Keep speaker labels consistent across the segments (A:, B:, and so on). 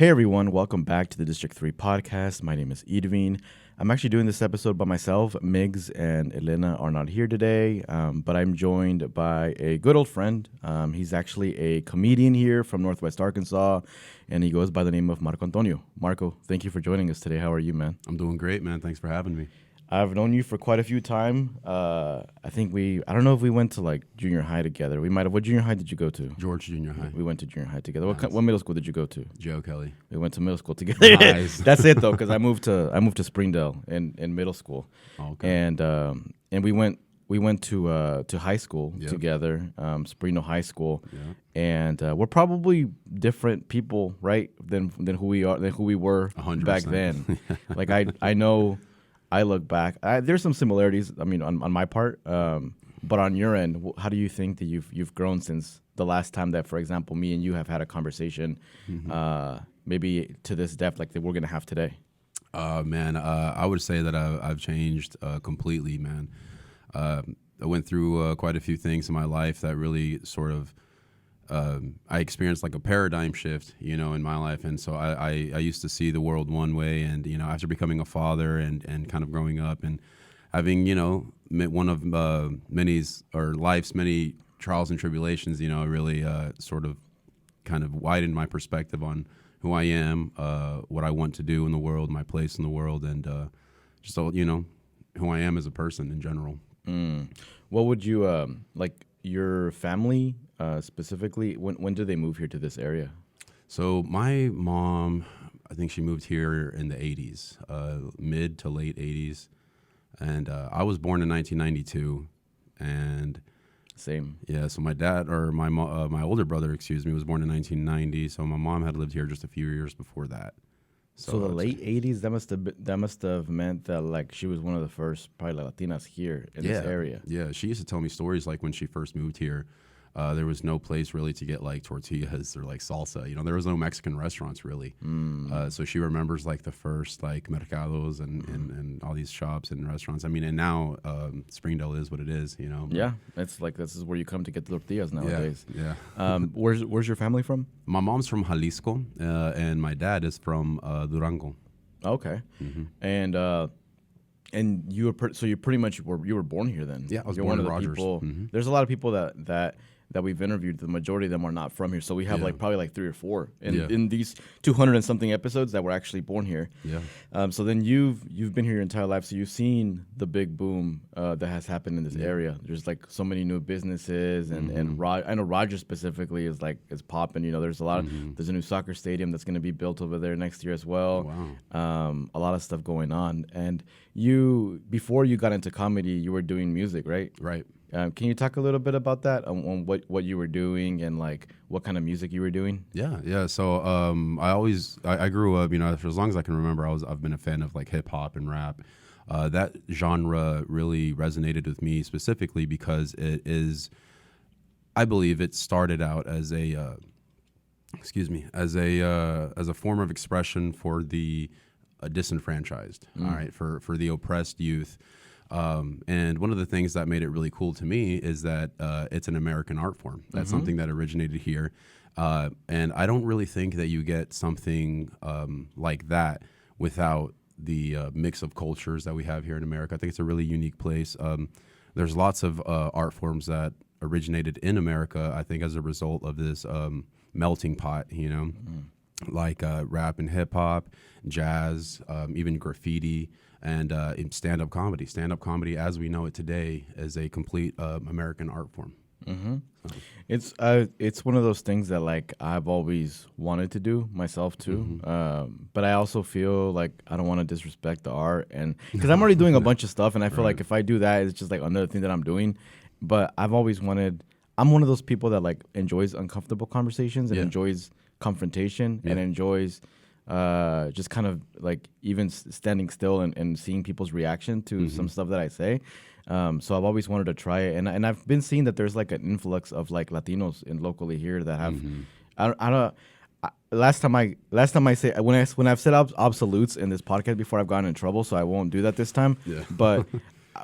A: Hey everyone, welcome back to the District 3 podcast. My name is Irvin. I'm actually doing this episode by myself. Migs and Elena are not here today, but I'm joined by a good old friend. He's actually a comedian here from Northwest Arkansas, and he goes by the name of Marco Antonio. Marco, thank you for joining us today. How are you, man?
B: I'm doing great, man. Thanks for having me.
A: I've known you for quite a few time. I don't know if we went to like junior high together. We might have. What junior high did you go to?
B: George Junior High.
A: We went to junior high together.
B: Nice.
A: What middle school did you go to?
B: Joe Kelly.
A: We went to middle school together.
B: Nice.
A: That's it though, because I moved to Springdale in middle school, and we went to high school together, Springdale High School, and we're probably different people, right? Than who we were
B: 100%.
A: back then. Like I know. I look back. There's some similarities. I mean, on my part, but on your end, how do you think that you've grown since the last time that, for example, me and you have had a conversation, maybe to this depth like that we're gonna have today?
B: Man, I would say that I've changed completely, man. I went through quite a few things in my life that really sort of I experienced like a paradigm shift, in my life. And so I used to see the world one way. And, after becoming a father and kind of growing up and having, one of life's many trials and tribulations, really sort of kind of widened my perspective on who I am, what I want to do in the world, my place in the world, and just, who I am as a person in general.
A: What would you, like your family specifically, when did they move here to this area?
B: So my mom, I think she moved here in the 80s, mid to late 80s. And I was born in 1992. And
A: same.
B: Yeah, so my dad, or my older brother, was born in 1990. So my mom had lived here just a few years before that.
A: So the late 80s, that must have meant that like she was one of the first probably Latinas here in this area.
B: Yeah, she used to tell me stories like when she first moved here. There was no place really to get like tortillas or like salsa. There was no Mexican restaurants really. So she remembers like the first like mercados and all these shops and restaurants. I mean, and now Springdale is what it is.
A: Yeah, it's like this is where you come to get the tortillas nowadays.
B: Yeah.
A: Where's your family from?
B: My mom's from Jalisco, and my dad is from Durango.
A: Okay, and you were so you pretty much you were born here then.
B: Yeah, I was
A: You're
B: born
A: one
B: in
A: of the
B: Rogers.
A: people. There's a lot of people that we've interviewed. The majority of them are not from here, so we have like probably like 3 or 4 in these 200 and something episodes that were actually born here.
B: Yeah.
A: So then you've been here your entire life, so you've seen the big boom that has happened in this area. There's like so many new businesses, and I know Rogers specifically is popping. There's a lot. There's a new soccer stadium that's going to be built over there next year as well.
B: Wow.
A: A lot of stuff going on. And you, before you got into comedy, you were doing music, right?
B: Right.
A: Can you talk a little bit about that, on what you were doing and like what kind of music you were doing?
B: Yeah. So I grew up, for as long as I can remember, I've been a fan of like hip hop and rap. That genre really resonated with me specifically because I believe it started out as a form of expression for the disenfranchised, all right, for the oppressed youth. And one of the things that made it really cool to me is that it's an American art form. That's something that originated here. And I don't really think that you get something like that without the mix of cultures that we have here in America. I think it's a really unique place. There's lots of art forms that originated in America, I think, as a result of this melting pot, like rap and hip hop, jazz, even graffiti, and stand-up comedy. Stand-up comedy, as we know it today, is a complete American art form.
A: It's one of those things that like I've always wanted to do myself too, but I also feel like I don't want to disrespect the art, and because I'm already doing a bunch of stuff, and I feel like if I do that, it's just like another thing that I'm doing. But I've always wanted. I'm one of those people that like enjoys uncomfortable conversations and enjoys confrontation and enjoys just kind of like even standing still and seeing people's reaction to some stuff that I say. So I've always wanted to try it, and I've been seeing that there's like an influx of like Latinos locally here that have. I don't. Last time I say when I've said absolutes in this podcast before, I've gotten in trouble, so I won't do that this time.
B: Yeah.
A: But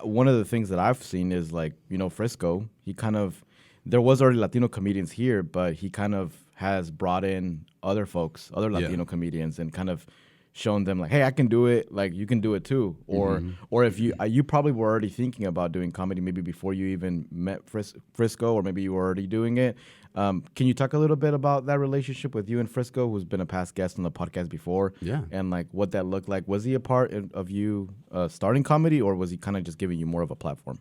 A: one of the things that I've seen is like Frisco. He kind of there was already Latino comedians here, but he kind of has brought in other folks, other Latino comedians, and kind of shown them like, hey, I can do it, like you can do it too. Or if you probably were already thinking about doing comedy maybe before you even met Frisco, or maybe you were already doing it. Can you talk a little bit about that relationship with you and Frisco, who's been a past guest on the podcast before?
B: Yeah.
A: And like what that looked like. Was he a part of you starting comedy, or was he kind of just giving you more of a platform?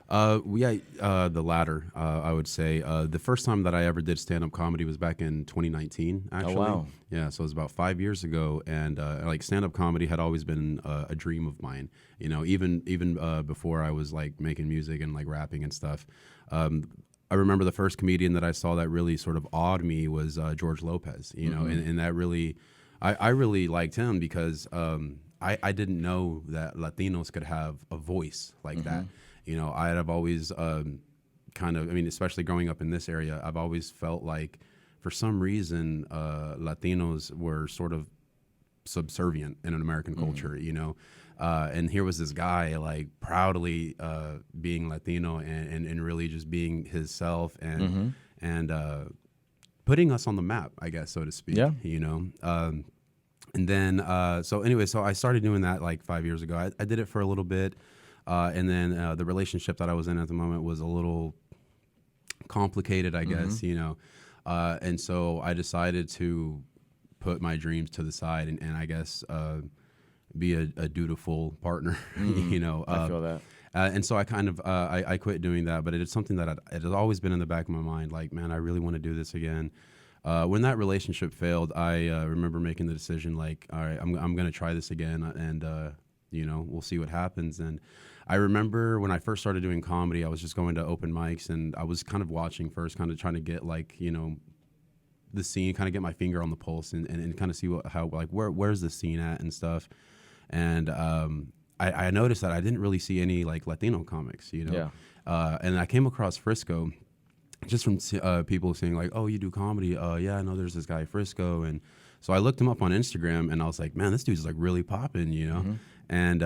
B: The latter, I would say. The first time that I ever did stand-up comedy was back in 2019, actually.
A: Oh, wow.
B: Yeah, so it was about 5 years ago, and like stand-up comedy had always been a dream of mine. You know, even before I was like making music and like rapping and stuff. I remember the first comedian that I saw that really sort of awed me was George Lopez. You know, and that really, I really liked him because I didn't know that Latinos could have a voice like that. You know, I have always especially growing up in this area, I've always felt like for some reason Latinos were sort of subservient in an American culture, you know. And here was this guy like proudly being Latino and really just being his self and putting us on the map, I guess, so to speak, you know. And then, so I started doing that like 5 years ago. I did it for a little bit. And then the relationship that I was in at the moment was a little complicated, I guess, you know. And so I decided to put my dreams to the side and I guess be a dutiful partner, you know.
A: I feel that.
B: And so I kind of I quit doing that, but it is something that it has always been in the back of my mind. Like, man, I really want to do this again. When that relationship failed, I remember making the decision, like, all right, I'm going to try this again, and you know, we'll see what happens. And I remember when I first started doing comedy, I was just going to open mics, and I was kind of watching first, kind of trying to get like, you know, the scene, kind of get my finger on the pulse, and kind of see where's the scene at and stuff. And I noticed that I didn't really see any like Latino comics, you know. And I came across Frisco just from people saying like, oh, you do comedy? Yeah, I know there's this guy Frisco. And so I looked him up on Instagram, and I was like, man, this dude's like really popping, you know. And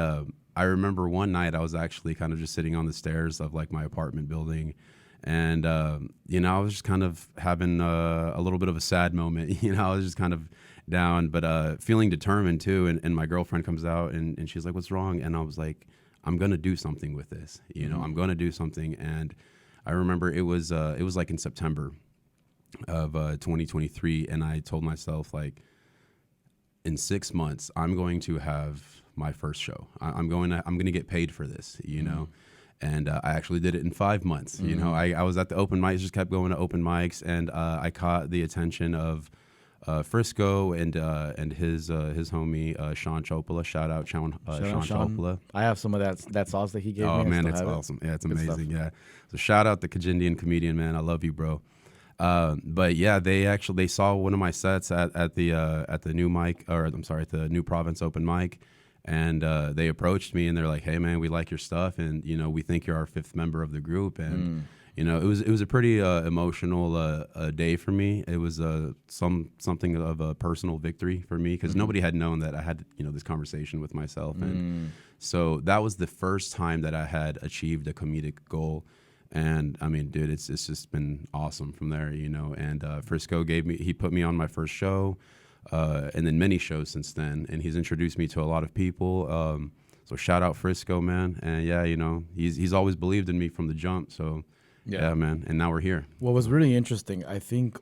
B: I remember one night I was actually kind of just sitting on the stairs of like my apartment building, and you know, I was just kind of having a little bit of a sad moment. You know, I was just kind of down, but feeling determined too. And my girlfriend comes out, and she's like, "What's wrong?" And I was like, "I'm gonna do something with this. You know, I'm gonna do something." And I remember it was like in September of 2023, and I told myself like, in 6 months, I'm going to have my first show. I'm going to get paid for this, you know. And I actually did it in 5 months. You know, I was at the open mics, just kept going to open mics, and I caught the attention of Frisco and his homie Sean Chopola. Shout out Sean Chopola.
A: I have some of that sauce that he gave me.
B: Oh man, it's awesome. Yeah, it's amazing. Yeah. So shout out the Kajindian comedian, man. I love you, bro. But yeah, they saw one of my sets at the new mic, or I'm sorry, at the New Province open mic, and they approached me and they're like, "Hey man, we like your stuff, and you know, we think you're our fifth member of the group." And you know, it was a pretty emotional day for me. It was something of a personal victory for me, because nobody had known that I had, you know, this conversation with myself, and so that was the first time that I had achieved a comedic goal. And I mean, dude, it's just been awesome from there, you know. And Frisco he put me on my first show, and then many shows since then. And he's introduced me to a lot of people. So shout out Frisco, man. And yeah, you know, he's always believed in me from the jump. So yeah, man. And now we're here.
A: What was really interesting, I think,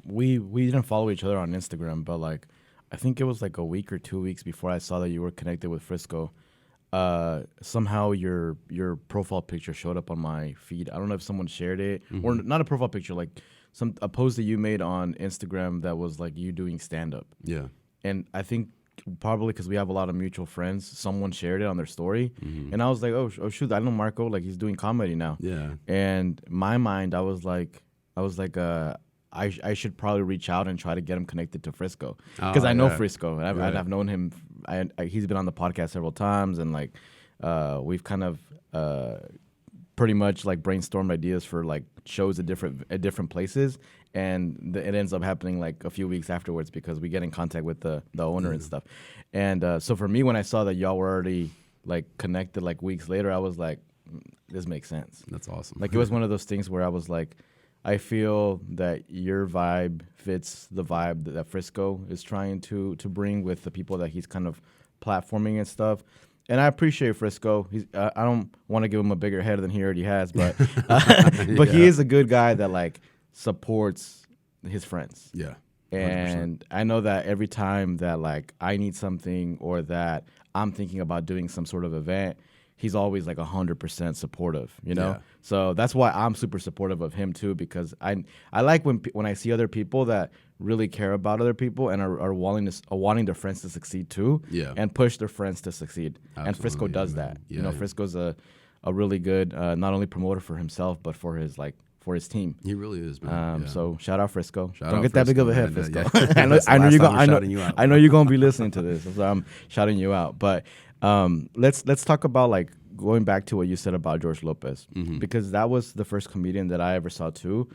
A: we didn't follow each other on Instagram, but like, I think it was like a week or 2 weeks before I saw that you were connected with Frisco. Somehow your profile picture showed up on my feed. I don't know if someone shared it, or not a profile picture, like a post that you made on Instagram that was like you doing stand up.
B: Yeah. And
A: I think probably because we have a lot of mutual friends, someone shared it on their story, and I was like, oh shoot, I know Marco, like he's doing comedy now.
B: Yeah.
A: And my mind, I was like, I should probably reach out and try to get him connected to Frisco, because I know Frisco. I've known him. He's been on the podcast several times, and like we've kind of pretty much like brainstormed ideas for like shows at different places, and it ends up happening like a few weeks afterwards because we get in contact with the owner and stuff. And so for me, when I saw that y'all were already like connected like weeks later, I was like, this makes sense.
B: That's awesome.
A: Like it was one of those things where I was like, I feel that your vibe fits the vibe that Frisco is trying to bring with the people that he's kind of platforming and stuff. And I appreciate Frisco. I don't want to give him a bigger head than he already has, but but he is a good guy that like supports his friends.
B: Yeah. 100%.
A: And I know that every time that like I need something or that I'm thinking about doing some sort of event, he's always like 100% supportive, you know?
B: Yeah.
A: So that's why I'm super supportive of him too, because I like when I see other people that really care about other people and are wanting their friends to succeed too,
B: Yeah.
A: and push their friends to succeed.
B: Absolutely,
A: and Frisco does
B: man.
A: that.
B: Yeah,
A: You know,
B: yeah.
A: Frisco's a really good not only promoter for himself but for his team.
B: He really is, man. Yeah.
A: So shout out Frisco.
B: Shout
A: Don't
B: out
A: get that big of a
B: Frisco,
A: head,
B: man.
A: Frisco.
B: Yeah.
A: I know,
B: That's the
A: I know
B: last
A: you're
B: time
A: gonna.
B: we're shouting you out.
A: I know you're gonna be listening to this, so I'm shouting you out. But let's talk about like going back to what you said about George Lopez, because that was the first comedian that I ever saw too,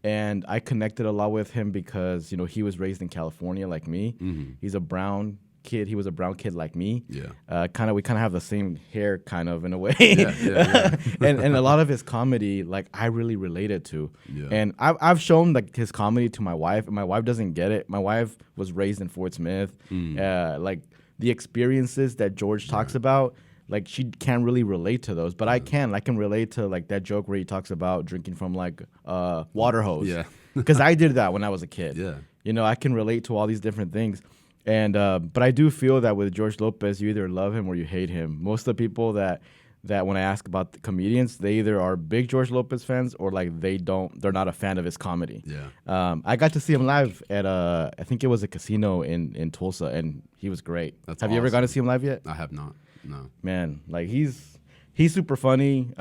A: and I connected a lot with him because you know he was raised in California like me. He's a brown kid. He was a brown kid like me.
B: Yeah.
A: We kind of have the same hair, kind of in a way.
B: Yeah.
A: and a lot of his comedy, like I really related to.
B: Yeah.
A: And I've shown like his comedy to my wife, and my wife doesn't get it. My wife was raised in Fort Smith. Like the experiences that George talks about, like she can't really relate to those, but I can relate to like that joke where he talks about drinking from like water hose.
B: Yeah.
A: Because I did that when I was a kid.
B: Yeah.
A: You know, I can relate to all these different things. And but I do feel that with George Lopez, you either love him or you hate him. Most of the people that when I ask about the comedians, they either are big George Lopez fans or like they're not a fan of his comedy.
B: Yeah.
A: I got to see him live at I think it was a casino in Tulsa, and he was great. Have you ever gone to see him live yet?
B: I have not. No.
A: Man, like he's super funny.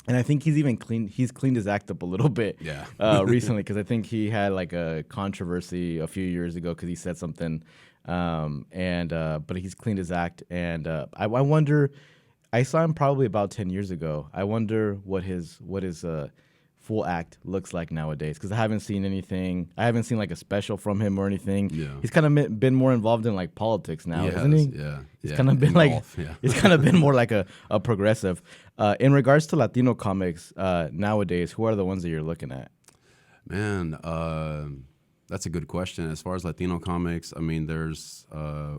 A: And I think he's cleaned his act up a little bit recently, because I think he had like a controversy a few years ago because he said something, but he's cleaned his act, and I wonder, I saw him probably about 10 years ago. I wonder what his full act looks like nowadays, because I haven't seen anything. I haven't seen like a special from him or anything.
B: Yeah.
A: He's kind of been more involved in like politics now, isn't he?
B: Yeah.
A: He's kind of been like
B: golf, yeah.
A: he's kind of been more like a progressive. In regards to Latino comics nowadays, who are the ones that you're looking at?
B: Man, that's a good question. As far as Latino comics, I mean, there's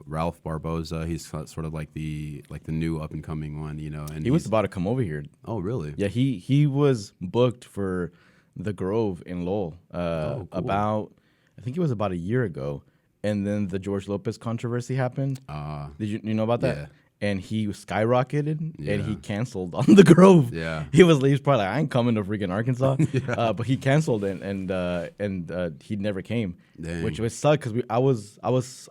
B: Ralph Barboza. He's sort of like the new up and coming one, you know. And
A: He was about to come over here.
B: Oh, really?
A: Yeah, he was booked for the Grove in Lowell
B: Cool.
A: about, I think it was about a year ago, and then the George Lopez controversy happened. Did you know about that?
B: Yeah.
A: And he skyrocketed,
B: Yeah.
A: and he canceled on the Grove.
B: Yeah.
A: He was probably like, I ain't coming to freaking Arkansas. But he canceled, and he never came.
B: Dang.
A: Which was suck, because I was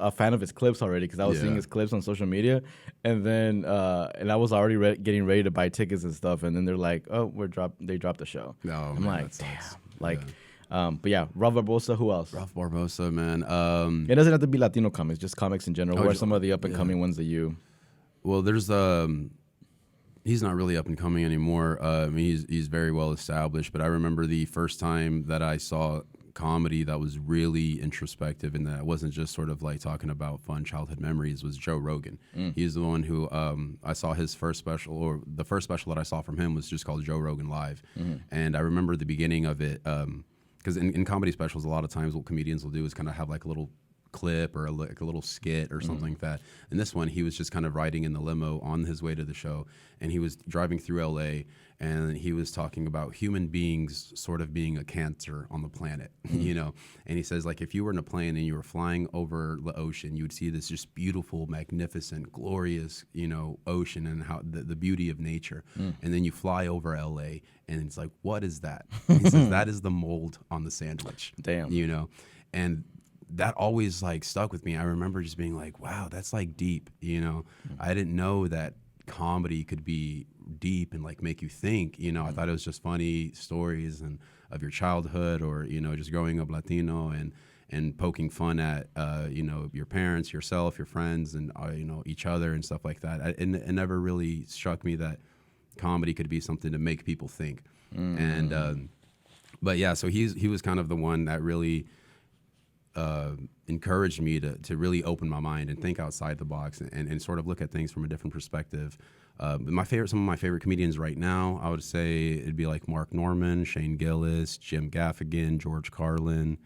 A: a fan of his clips already, because I was seeing
B: Yeah.
A: his clips on social media, and then and I was already getting ready to buy tickets and stuff, and then they're like, oh, they dropped the show.
B: Oh,
A: I'm
B: man,
A: like,
B: that sucks.
A: damn. Like, but yeah, Ralph Barbosa. Who else?
B: Ralph Barbosa, man.
A: It doesn't have to be Latino comics, just comics in general. Who are
B: just-
A: some of the up and coming ones that you?
B: Well, there's he's not really up and coming anymore. I mean, he's very well established. But I remember the first time that I saw comedy that was really introspective and that wasn't just sort of like talking about fun childhood memories was Joe Rogan. He's the one who I saw his first special, or the first special that I saw from him was just called Joe Rogan Live. And I remember the beginning of it, because in comedy specials, a lot of times what comedians will do is kind of have like a little clip or like a little skit or something like that. And this one, he was just kind of riding in the limo on his way to the show, and he was driving through LA, and he was talking about human beings sort of being a cancer on the planet, you know. And he says, like, if you were in a plane and you were flying over the ocean, you would see this just beautiful, magnificent, glorious, you know, ocean and how the beauty of nature. And then you fly over LA, and it's like, what is that? He says, that is the mold on the sandwich.
A: Damn.
B: You know, and that always like stuck with me. I remember just being like, wow, that's like deep, you know. I didn't know that comedy could be deep and like make you think, you know. I thought it was just funny stories and of your childhood, or, you know, just growing up Latino and poking fun at, you know, your parents, yourself, your friends, and, you know, each other and stuff like that. It never really struck me that comedy could be something to make people think. And, but yeah, so he was kind of the one that really encouraged me to really open my mind and think outside the box and sort of look at things from a different perspective. Some of my favorite comedians right now, I would say it'd be like Mark Norman, Shane Gillis, Jim Gaffigan, George Carlin.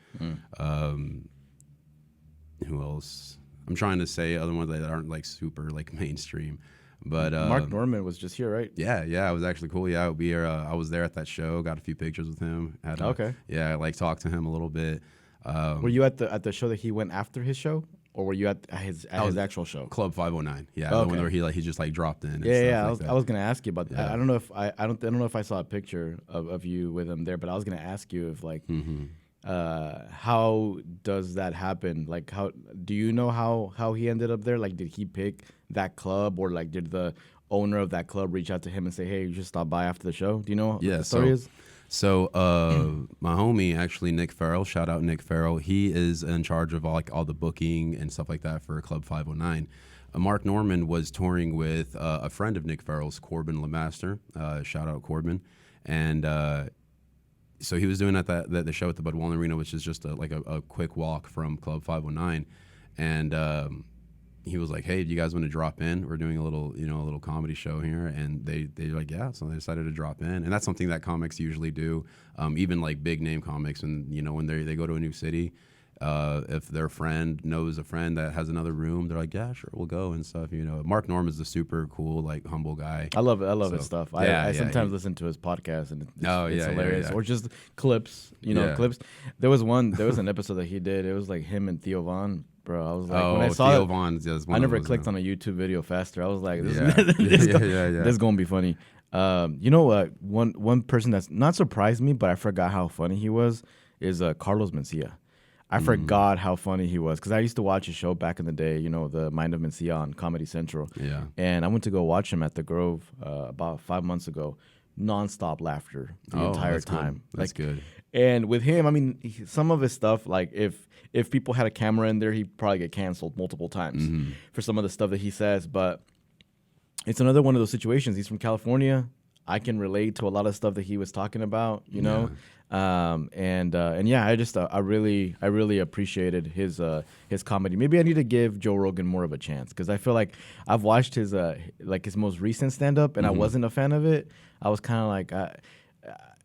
B: Who else? I'm trying to say other ones that aren't like super like mainstream. But
A: Mark Norman was just here, right?
B: yeah, it was actually cool. Yeah, I was there at that show, got a few pictures with him.
A: Okay.
B: Yeah, like talked to him a little bit.
A: Were you at the show that he went after his show, or were you at his actual show?
B: Club 509. Yeah,
A: Okay.
B: the one where he just like dropped in. And
A: Yeah.
B: stuff like that.
A: I was gonna ask you about that.
B: Yeah.
A: I don't know if I don't know if I saw a picture of you with him there, but I was gonna ask you if like, how does that happen? Like, how do you know how he ended up there? Like, did he pick that club, or like did the owner of that club reach out to him and say, "Hey, you should stop by after the show"? Do you know what the story is?
B: So my homie, actually Nick Farrell, shout out Nick Farrell. He is in charge of all the booking and stuff like that for Club 509. Mark Norman was touring with a friend of Nick Farrell's, Corbin LeMaster. Shout out Corbin. And so he was doing the show at the Budweiser Arena, which is just a quick walk from Club 509. And he was like, "Hey, do you guys want to drop in? We're doing a little comedy show here." And they're like, "Yeah." So they decided to drop in, and that's something that comics usually do. Even like big name comics, when they go to a new city, if their friend knows a friend that has another room, they're like, "Yeah, sure, we'll go," and stuff. Mark Norman's a super cool, like humble guy.
A: I love his stuff. I sometimes listen to his podcast, and it's hilarious.
B: Yeah.
A: Or just clips, clips. There was an episode that he did. It was like him and Theo Von. Bro, I was like, when I saw
B: Theo
A: it,
B: Von's,
A: I never clicked on a YouTube video faster. I was like, this
B: Yeah.
A: is going to be funny. You know what? One person that's not surprised me, but I forgot how funny he was, is Carlos Mencia. I forgot how funny he was, because I used to watch his show back in the day, the Mind of Mencia on Comedy Central.
B: Yeah.
A: And I went to go watch him at the Grove about 5 months ago. Nonstop laughter the entire time.
B: Good. That's good.
A: And with him, I mean, some of his stuff, like if people had a camera in there, he'd probably get canceled multiple times for some of the stuff that he says. But it's another one of those situations. He's from California. I can relate to a lot of stuff that he was talking about, know. And yeah, I really appreciated his comedy. Maybe I need to give Joe Rogan more of a chance, because I feel like I've watched his most recent stand up, and I wasn't a fan of it. I was kind of like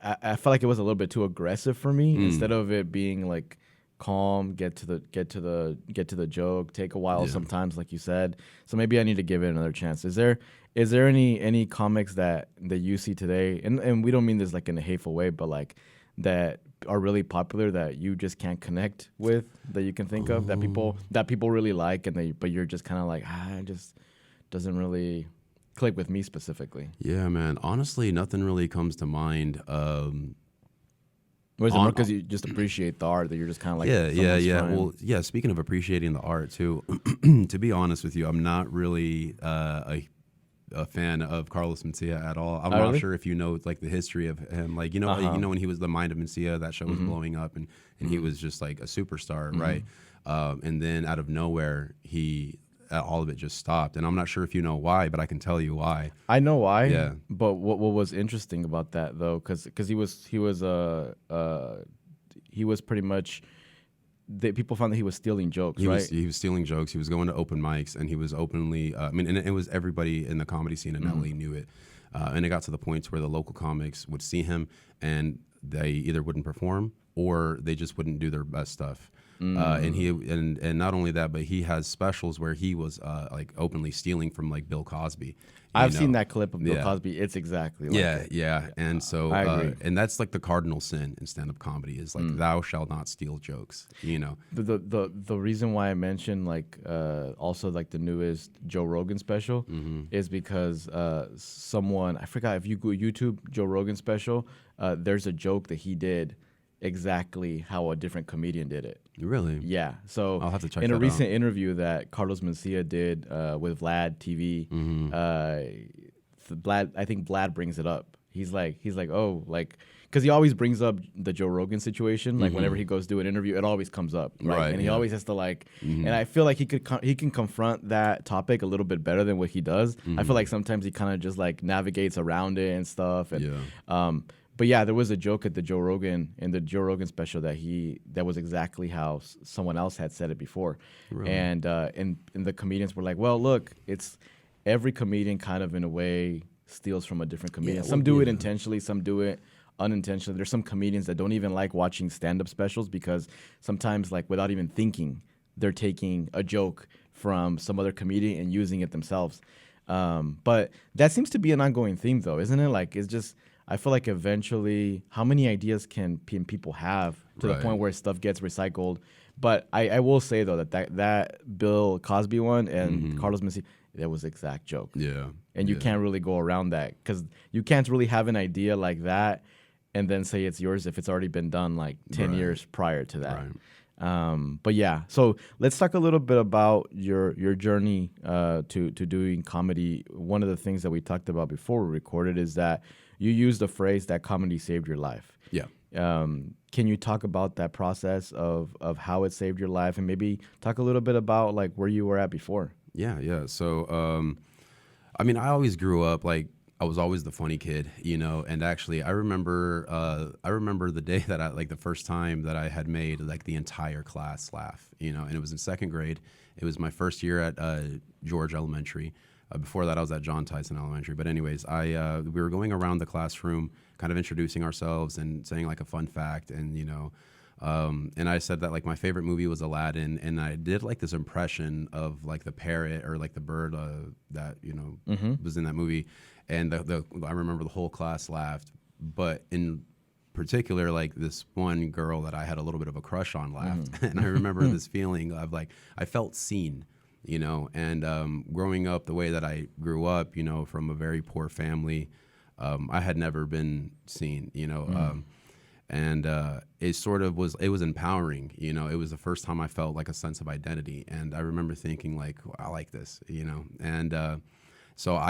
A: I felt like it was a little bit too aggressive for me, instead of it being like calm, get to the joke, take a while sometimes, like you said. So maybe I need to give it another chance. Is there any comics that you see today, and we don't mean this like in a hateful way, but like that are really popular that you just can't connect with, that you can think of, that people really like, but you're just kind of like, it just doesn't really click with me specifically?
B: Yeah, man. Honestly, nothing really comes to mind.
A: Or is it more because you just appreciate the art, that you're just kind of like,
B: yeah.
A: Friend?
B: Well, yeah. Speaking of appreciating the art too, to be honest with you, I'm not really a fan of Carlos Mencia at all. I'm not sure if you know like the history of him. Like when he was the Mind of Mencia, that show was blowing up, and he was just like a superstar, right? And then out of nowhere, all of it just stopped, and I'm not sure if you know why, but I can tell you why.
A: I know why.
B: Yeah.
A: But what was interesting about that though, because he was pretty much, people found that he was stealing jokes, right?
B: He was stealing jokes. He was going to open mics, and he was openly. And it was everybody in the comedy scene in LA knew it, and it got to the point where the local comics would see him, and they either wouldn't perform or they just wouldn't do their best stuff. And not only that, but he has specials where he was like openly stealing from like Bill Cosby.
A: I've seen that clip of Bill Cosby. It's exactly like that.
B: Yeah. And so,
A: I agree.
B: And that's like the cardinal sin in stand-up comedy is like, thou shalt not steal jokes.
A: The reason why I mentioned like also like the newest Joe Rogan special is because someone, I forgot, if you go YouTube Joe Rogan special, there's a joke that he did exactly how a different comedian did it.
B: Really?
A: Yeah. So
B: I'll have to check
A: in
B: that
A: a recent
B: out.
A: interview that Carlos Mencia did with Vlad TV, I think Vlad brings it up. He's like, oh, like, because he always brings up the Joe Rogan situation. Like whenever he goes do an interview, it always comes up, right? And he always has to like, and I feel like he can confront that topic a little bit better than what he does. I feel like sometimes he kind of just like navigates around it and stuff. And but yeah, there was a joke in the Joe Rogan special that was exactly how someone else had said it before. Really? And the comedians were like, well, look, every comedian kind of in a way steals from a different comedian.
B: Yeah,
A: Some
B: well,
A: do it
B: yeah.
A: intentionally, some do it unintentionally. There's some comedians that don't even like watching stand-up specials because sometimes, like, without even thinking, they're taking a joke from some other comedian and using it themselves. But that seems to be an ongoing theme, though, isn't it? Like, it's just, I feel like eventually, how many ideas can people have to the
B: Right.
A: point where stuff gets recycled? But I will say, though, that Bill Cosby one and Carlos Mencia, that was the exact joke.
B: Yeah.
A: And you
B: Yeah.
A: can't really go around that because you can't really have an idea like that and then say it's yours if it's already been done like 10
B: Right.
A: years prior to that.
B: Right.
A: But yeah, so let's talk a little bit about your journey to doing comedy. One of the things that we talked about before we recorded is that you used the phrase that comedy saved your life.
B: Yeah.
A: Can you talk about that process of how it saved your life and maybe talk a little bit about like where you were at before?
B: Yeah. Yeah. So, I mean, I always grew up like I was always the funny kid, you know. And actually, I remember the day that like the first time that I had made like the entire class laugh, you know. And it was in second grade. It was my first year at George Elementary. Before that, I was at John Tyson Elementary. But anyways, we were going around the classroom, kind of introducing ourselves and saying like a fun fact, and you know. And I said that like my favorite movie was Aladdin, and I did like this impression of like the parrot or like the bird that you know was in that movie, and I remember the whole class laughed, but in particular like this one girl that I had a little bit of a crush on laughed, and I remember this feeling of like I felt seen, you know, and growing up the way that I grew up, you know, from a very poor family, I had never been seen, you know. And it sort of it was empowering, you know. It was the first time I felt like a sense of identity, and I remember thinking like, I like this, you know. And so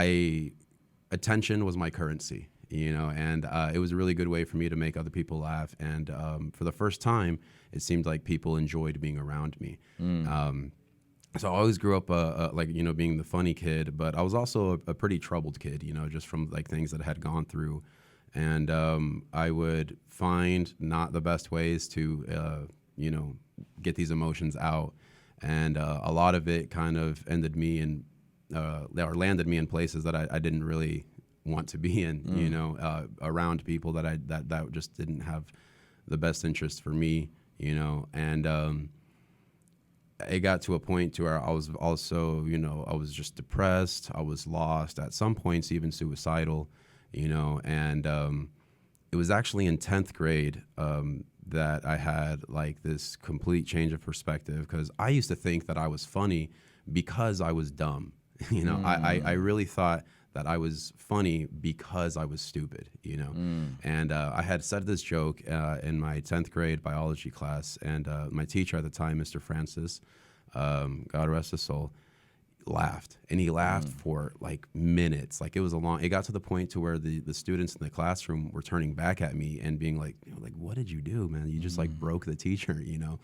B: attention was my currency, you know, and it was a really good way for me to make other people laugh. And for the first time, it seemed like people enjoyed being around me. So I always grew up like, you know, being the funny kid, but I was also a pretty troubled kid, you know, just from like things that I had gone through. And I would find not the best ways to, you know, get these emotions out. And a lot of it kind of landed me in places that I didn't really want to be in, you know, around people that just didn't have the best interest for me, you know. And it got to a point to where I was also, you know, I was just depressed. I was lost, at some points even suicidal. You know, and it was actually in 10th grade that I had like this complete change of perspective, because I used to think that I was funny because I was dumb. You know, I really thought that I was funny because I was stupid, you know. And I had said this joke in my 10th grade biology class, and my teacher at the time, Mr. Francis, God rest his soul, laughed, and he laughed for like minutes. Like it got to the point to where the students in the classroom were turning back at me and being like, you know, like, what did you do, man? You just like broke the teacher, you know.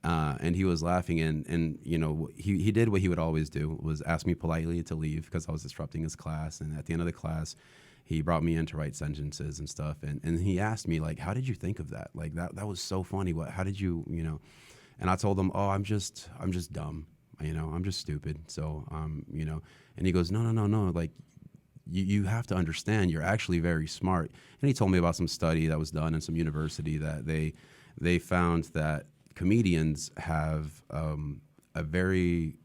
B: And he was laughing, and you know, he did what he would always do, was ask me politely to leave because I was disrupting his class. And at the end of the class, he brought me in to write sentences and stuff, and he asked me like, how did you think of that? Like that was so funny. How did you, you know? And I told him, oh, I'm just dumb. You know, I'm just stupid. So, you know, and he goes, no. Like, you have to understand, you're actually very smart. And he told me about some study that was done in some university that they found that comedians have a very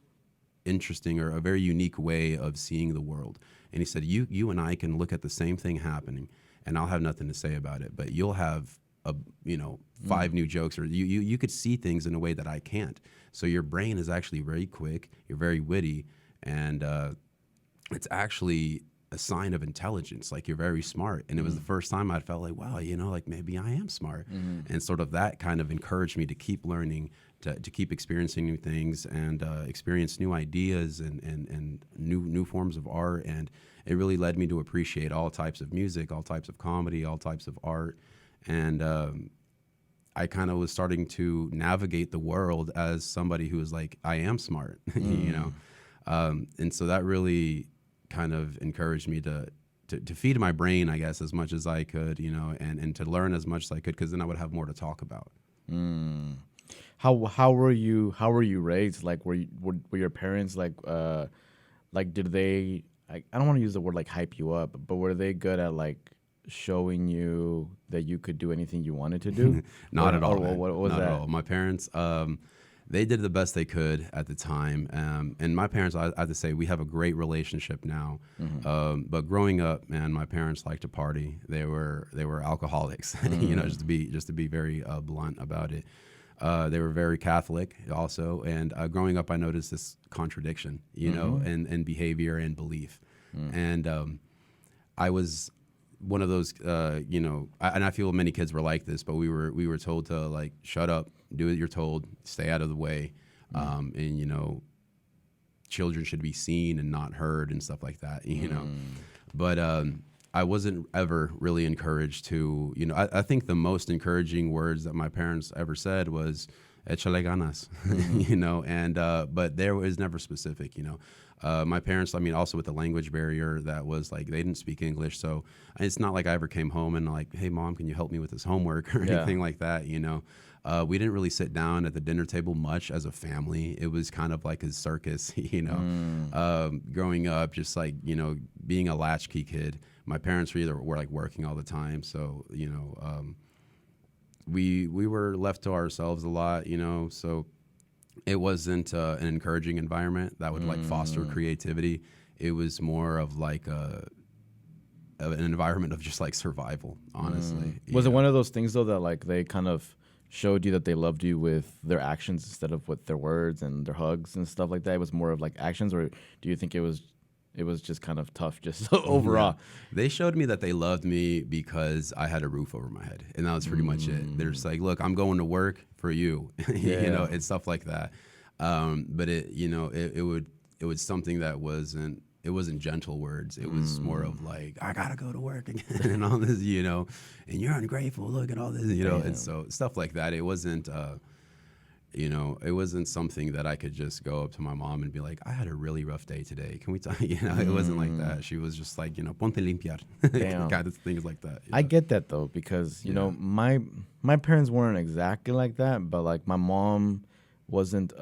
B: interesting or a very unique way of seeing the world. And he said, you and I can look at the same thing happening, and I'll have nothing to say about it, but you'll have you know, 5 new jokes, or you could see things in a way that I can't. So your brain is actually very quick, you're very witty, and it's actually a sign of intelligence. Like, you're very smart. And it was the first time I felt like, wow, you know, like maybe I am smart. And sort of that kind of encouraged me to keep learning, to keep experiencing new things, and experience new ideas and new forms of art. And it really led me to appreciate all types of music, all types of comedy, all types of art. And I kind of was starting to navigate the world as somebody who was like, I am smart, you know? And so that really kind of encouraged me to feed my brain, I guess, as much as I could, you know, and to learn as much as I could, because then I would have more to talk about.
A: How were you raised? Like, were your parents like like, did they? I don't want to use the word like hype you up, but were they good at like showing you that you could do anything you wanted to do?
B: Not
A: Or-
B: at all,
A: or
B: man.
A: what was
B: Not
A: that?
B: at all. My parents, they did the best they could at the time. And my parents, I have to say, we have a great relationship now. But growing up, man, my parents liked to party. They were alcoholics, just to be very blunt about it. They were very Catholic also. And growing up, I noticed this contradiction, in behavior and belief. And I was one of those, and I feel many kids were like this, but we were told to like shut up, do what you're told, stay out of the way, and children should be seen and not heard and stuff like that, But I wasn't ever really encouraged to, I think the most encouraging words that my parents ever said was "échale ganas," but there was never specific, My parents, also with the language barrier, that was like they didn't speak English, so it's not like I ever came home and like, "Hey, Mom, can you help me with this homework?" or anything like that. We didn't really sit down at the dinner table much as a family. It was kind of like a circus, growing up, just like being a latchkey kid. My parents were like working all the time, so we were left to ourselves a lot, so. It wasn't an encouraging environment that would like foster creativity. It was more of like of an environment of just like survival, honestly.
A: Was it one of those things though that like they kind of showed you that they loved you with their actions instead of with their words and their hugs and stuff like that? It was more of like actions, or do you think it was just kind of tough just overall?
B: Yeah. They showed me that they loved me because I had a roof over my head, and that was pretty much it. They're just like, "Look, I'm going to work for you," and stuff like that. But it was something that wasn't. It wasn't gentle words. It was more of like, "I gotta go to work again," and all this, and you're ungrateful. Look at all this, and so stuff like that. It wasn't. It wasn't something that I could just go up to my mom and be like, "I had a really rough day today. Can we talk?" It wasn't like that. She was just like, "Ponte limpiar," kind of things like that.
A: I get that though, because my parents weren't exactly like that, but like my mom wasn't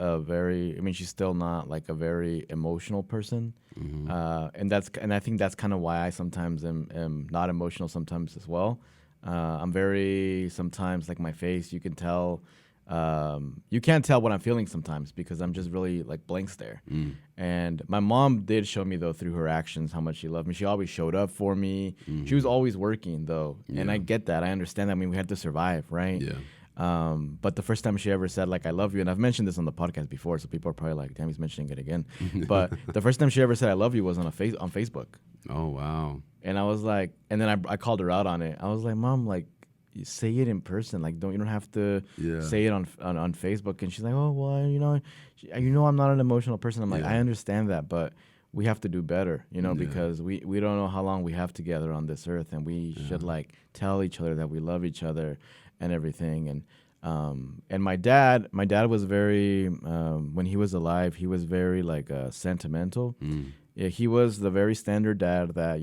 A: she's still not like a very emotional person, and I think that's kind of why I sometimes am not emotional sometimes as well. I'm very sometimes like my face, you can tell. You can't tell what I'm feeling sometimes because I'm just really like blank stare. And my mom did show me though through her actions how much she loved me. She always showed up for me. She was always working though, and I get that. I understand that. I mean, we had to survive, right?
B: Yeah.
A: But the first time she ever said like "I love you," and I've mentioned this on the podcast before, so people are probably like, "Damn, he's mentioning it again." But the first time she ever said "I love you" was on Facebook.
B: Oh wow.
A: And I was like, and then I called her out on it. I was like, "Mom, like, you say it in person. Like, you don't have to say it on Facebook." And she's like, "Oh, well, I'm not an emotional person." I'm like, "I understand that, but we have to do better, because we don't know how long we have together on this earth, and we should like tell each other that we love each other and everything." And my dad was very when he was alive, he was very like sentimental. Yeah, he was the very standard dad that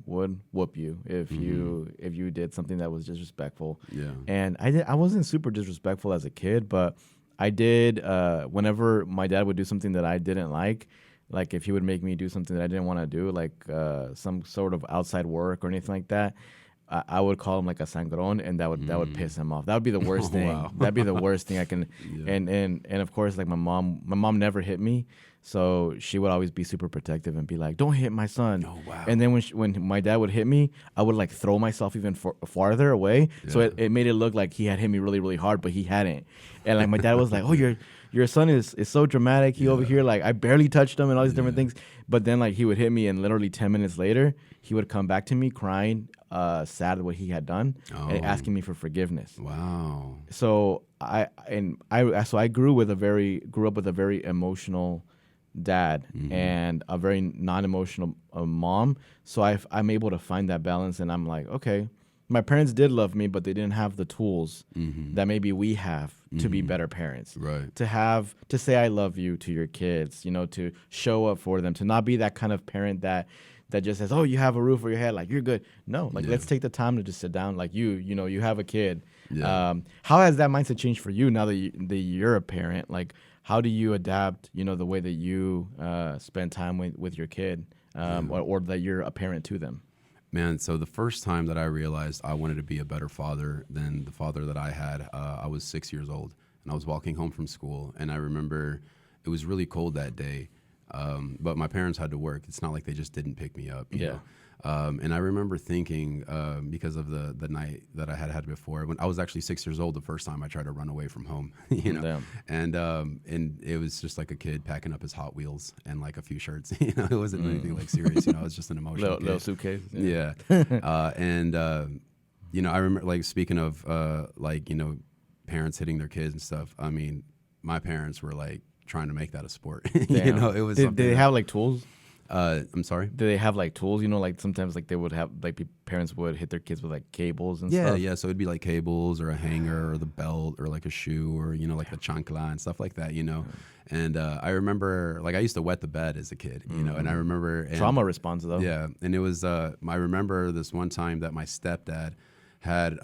A: would whoop you if you did something that was disrespectful.
B: Yeah.
A: And I wasn't super disrespectful as a kid, but I did whenever my dad would do something that I didn't like if he would make me do something that I didn't want to do, like some sort of outside work or anything like that. I would call him like a sangron, and that would piss him off. That would be the worst thing.
B: Wow.
A: That'd be the worst thing I can.
B: Yeah.
A: And of course, like my mom never hit me, so she would always be super protective and be like, "Don't hit my son."
B: Oh, wow.
A: And then when my dad would hit me, I would like throw myself even farther away, so it made it look like he had hit me really really hard, but he hadn't. And like my dad was like, "Oh, your son is so dramatic. He over here like I barely touched him and all these different things." But then like he would hit me, and literally 10 minutes later, he would come back to me crying, sad at what he had done, and asking me for forgiveness.
B: Wow.
A: So I grew up with a very emotional dad and a very non-emotional mom. So I'm able to find that balance, and I'm like, okay, my parents did love me, but they didn't have the tools that maybe we have to be better parents.
B: Right.
A: To say I love you to your kids, to show up for them, to not be that kind of parent that just says, "Oh, you have a roof over your head, like you're good." No, like let's take the time to just sit down. Like you have a kid.
B: Yeah.
A: How has that mindset changed for you now that you're a parent? Like how do you adapt, the way that you spend time with your kid, or that you're a parent to them?
B: Man, so the first time that I realized I wanted to be a better father than the father that I had, I was 6 years old, and I was walking home from school, and I remember it was really cold that day, but my parents had to work. It's not like they just didn't pick me up, you know? And I remember thinking, because of the night that I had before, when I was actually 6 years old, the first time I tried to run away from home, and it was just like a kid packing up his Hot Wheels and like a few shirts. It wasn't anything like serious. It was just an emotional
A: little suitcase.
B: Yeah. I remember, like, speaking of parents hitting their kids and stuff. I mean, my parents were like trying to make that a sport. It was.
A: Did they have like tools?
B: I'm sorry?
A: Do they have like tools? Like sometimes like they would have like parents would hit their kids with like cables and stuff.
B: Yeah. So it'd be like cables or a hanger or the belt or like a shoe or, like the chancla and stuff like that, And I remember, like, I used to wet the bed as a kid, and I remember.
A: Trauma response though.
B: Yeah. And it was, I remember this one time that my stepdad had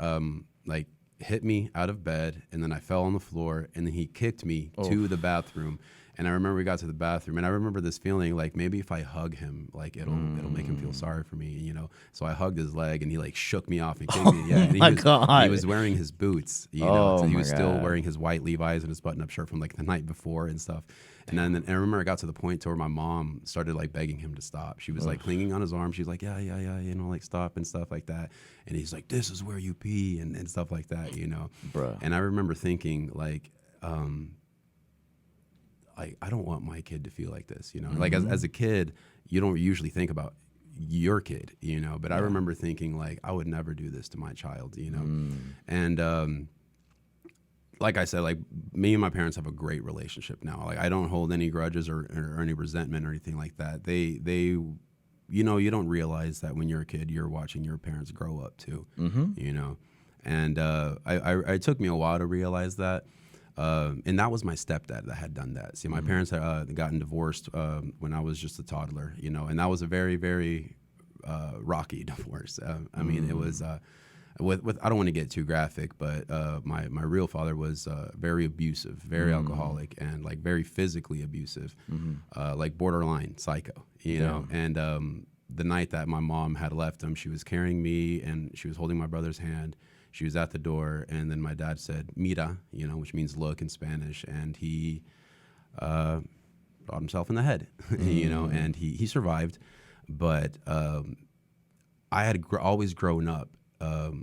B: like hit me out of bed, and then I fell on the floor, and then he kicked me to the bathroom. And I remember we got to the bathroom, and I remember this feeling like maybe if I hug him, like it'll make him feel sorry for me, So I hugged his leg, and he like shook me off and kicked me. Yeah, and he was wearing his boots, so he was still wearing his white Levi's and his button-up shirt from like the night before and stuff. And then I remember I got to the point to where my mom started like begging him to stop. She was like clinging on his arm. She was like, yeah, like stop and stuff like that. And he's like, this is where you pee and stuff like that,
A: Bruh.
B: And I remember thinking like, I don't want my kid to feel like this, Like as a kid, you don't usually think about your kid, But I remember thinking like I would never do this to my child, And like I said, like me and my parents have a great relationship now. Like I don't hold any grudges or any resentment or anything like that. They you don't realize that when you're a kid, you're watching your parents grow up too, And it took me a while to realize that. And that was my stepdad that had done that. See, my parents had gotten divorced when I was just a toddler, and that was a very, very rocky divorce. I mean, it was with I don't want to get too graphic, but my real father was very abusive, very alcoholic, and like very physically abusive, like borderline psycho, know. And the night that my mom had left him, she was carrying me and she was holding my brother's hand. She was at the door, and then my dad said, mira, which means look in Spanish, and he shot himself in the head, and he survived. But I had always grown up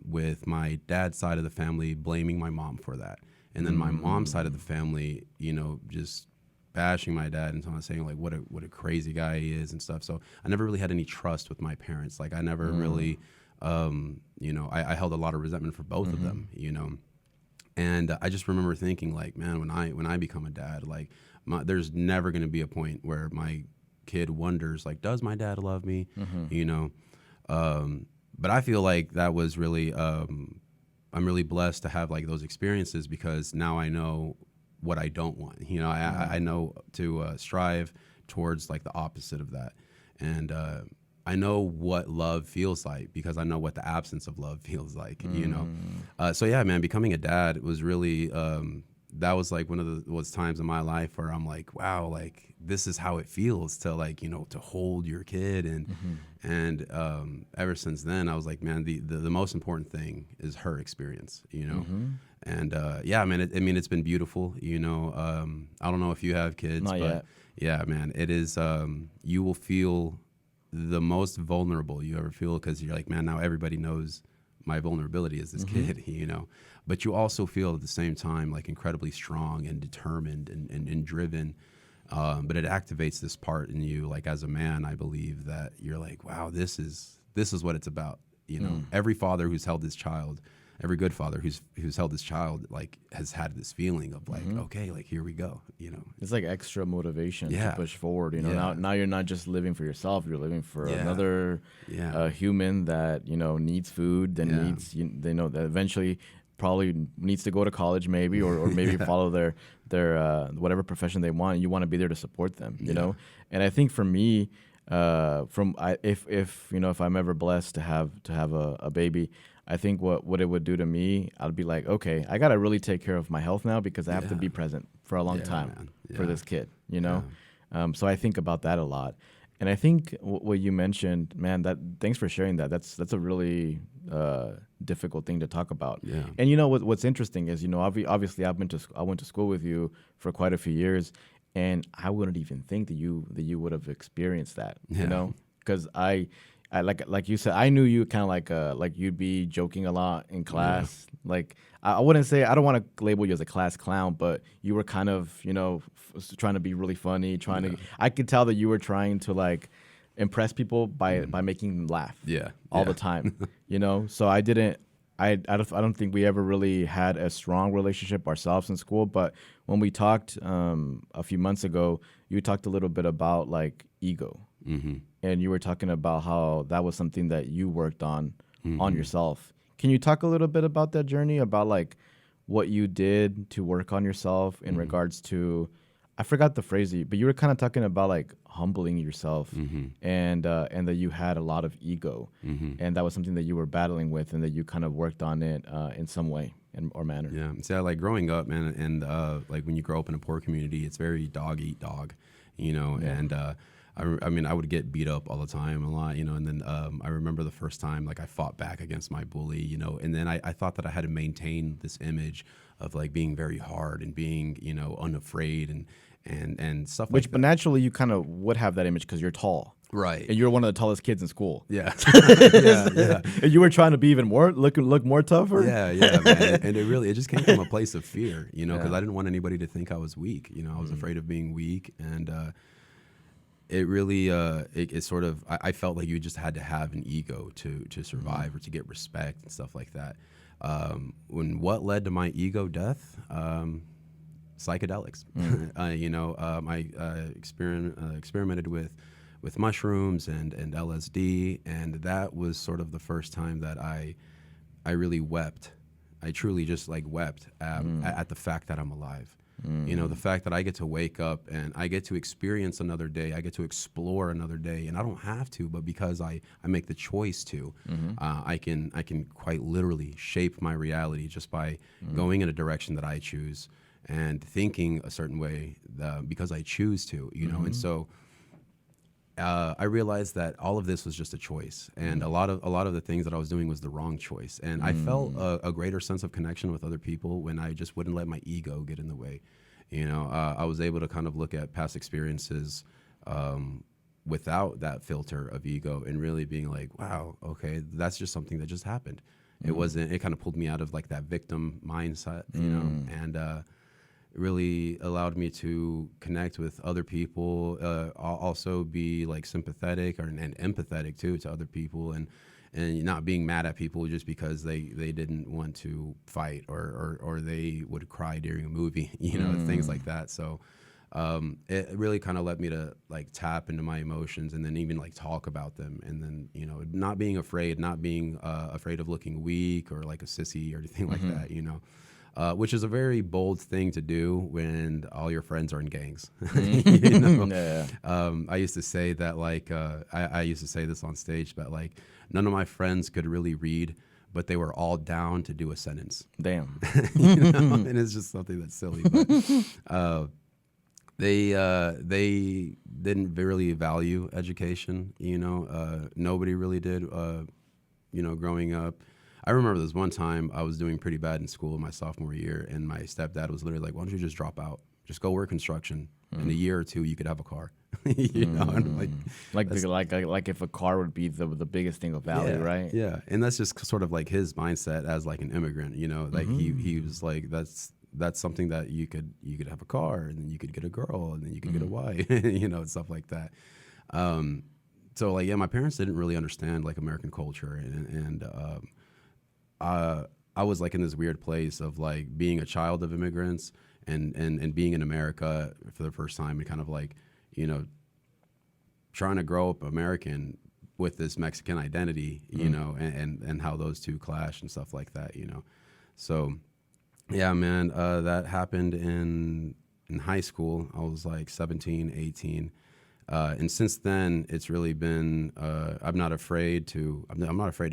B: with my dad's side of the family blaming my mom for that. And then my mom's side of the family, just bashing my dad and saying like what a crazy guy he is and stuff. So I never really had any trust with my parents. Like I never really... I held a lot of resentment for both of them, and I just remember thinking like, man, when I become a dad, like there's never going to be a point where my kid wonders like, does my dad love me? But I feel like that was really, I'm really blessed to have like those experiences because now I know what I don't want. I know to strive towards like the opposite of that. And, I know what love feels like because I know what the absence of love feels like, So yeah, man, becoming a dad was really, that was like one of those times in my life where I'm like, wow, like this is how it feels to like, to hold your kid. And ever since then I was like, man, the most important thing is her experience, And yeah, man, it's been beautiful, I don't know if you have kids,
A: Not
B: but
A: yet.
B: Yeah, man, it is, you will feel the most vulnerable you ever feel because you're like, man, now everybody knows my vulnerability as this kid, but you also feel at the same time like incredibly strong and determined and driven, but it activates this part in you like as a man. I believe that you're like, wow, this is what it's about, Every father who's held his child, every good father who's held his child like has had this feeling of like, okay, like here we go,
A: It's like extra motivation to push forward. Now you're not just living for yourself; you're living for another human that needs food, that needs that eventually probably needs to go to college, maybe or maybe follow their whatever profession they want. You want to be there to support them, know. And I think for me, if I'm ever blessed to have a baby, I think what it would do to me, I'd be like, okay, I gotta really take care of my health now because I have to
B: Yeah.
A: be present for a long
B: Yeah,
A: time
B: man.
A: for
B: Yeah.
A: this kid, you know. So I think about that a lot, and I think what you mentioned, man, that thanks for sharing that. That's a really difficult thing to talk about.
B: Yeah.
A: And you know what's interesting is, you know, obviously I went to school with you for quite a few years, and I wouldn't even think that you would have experienced that, you
B: Yeah.
A: know, because I like you said, I knew you kind of like you'd be joking a lot in class. Like I wouldn't say, I don't want to label you as a class clown, but you were kind of, you know, trying to be really funny, trying to. I could tell that you were trying to like impress people by making them laugh.
B: Yeah.
A: All
B: Yeah.
A: the time, you know. So I didn't. I don't think we ever really had a strong relationship ourselves in school. But when we talked a few months ago, you talked a little bit about like ego.
B: Mm-hmm.
A: And you were talking about how that was something that you worked on
B: Mm-hmm.
A: yourself. Can you talk a little bit about that journey, about like what you did to work on yourself in regards to, I forgot the phrase, but you were kind of talking about like humbling yourself, and that you had a lot of ego, and that was something that you were battling with, and that you kind of worked on it in some way or manner.
B: Yeah. See, like growing up, man, and like when you grow up in a poor community, it's very dog eat dog, you know, and I mean, I would get beat up all the time a lot, you know, and then I remember the first time, like I fought back against my bully, you know, and then I thought that I had to maintain this image of like being very hard and being, you know, unafraid and stuff like that.
A: But naturally, you kind of would have that image because you're tall.
B: Right.
A: And you're one of the tallest kids in school.
B: Yeah. Yeah.
A: And you were trying to be even more, look more tougher.
B: Yeah, man. And it just came from a place of fear, you know, because I didn't want anybody to think I was weak. You know, I was afraid of being weak, and it really, it sort of, I felt like you just had to have an ego to survive or to get respect and stuff like that. What led to my ego death? Psychedelics. You know, I experimented with mushrooms and LSD, and that was sort of the first time that I really wept. I truly just like wept at the fact that I'm alive. You know, the fact that I get to wake up and I get to experience another day, I get to explore another day, and I don't have to, but because I make the choice to, I can quite literally shape my reality just by going in a direction that I choose and thinking a certain way because I choose to, you know, and so. I realized that all of this was just a choice, and a lot of the things that I was doing was the wrong choice. And I felt a greater sense of connection with other people when I just wouldn't let my ego get in the way. You know, I was able to kind of look at past experiences without that filter of ego and really being like, wow, okay, that's just something that just happened. It wasn't. It kind of pulled me out of like that victim mindset, you know, and. Really allowed me to connect with other people, also be like sympathetic and empathetic too to other people, and not being mad at people just because they didn't want to fight or they would cry during a movie, you know, things like that. So it really kind of led me to like tap into my emotions and then even like talk about them, and then, you know, not being afraid of looking weak or like a sissy or anything like that, you know. Which is a very bold thing to do when all your friends are in gangs. You know? I used to say that, like, I used to say this on stage, but like none of my friends could really read, but they were all down to do a sentence.
A: Damn.
B: You know? And it's just something that's silly. But they didn't really value education. You know, nobody really did. You know, growing up. I remember this one time I was doing pretty bad in school in my sophomore year, and my stepdad was literally like, "Why don't you just drop out? Just go work construction. In a year or two, you could have a car." You know, and
A: like if a car would be the biggest thing of value, right?
B: Yeah, and that's just sort of like his mindset as like an immigrant. You know, like he was like, that's something that you could have a car, and then you could get a girl, and then you could get a wife, you know, and stuff like that. So like, yeah, my parents didn't really understand like American culture, and I was like in this weird place of like being a child of immigrants and being in America for the first time, and kind of like, you know, trying to grow up American with this Mexican identity, you know, and how those two clash and stuff like that, you know. So yeah, man, that happened in high school. I was like 17, 18. And since then, it's really been I'm not afraid to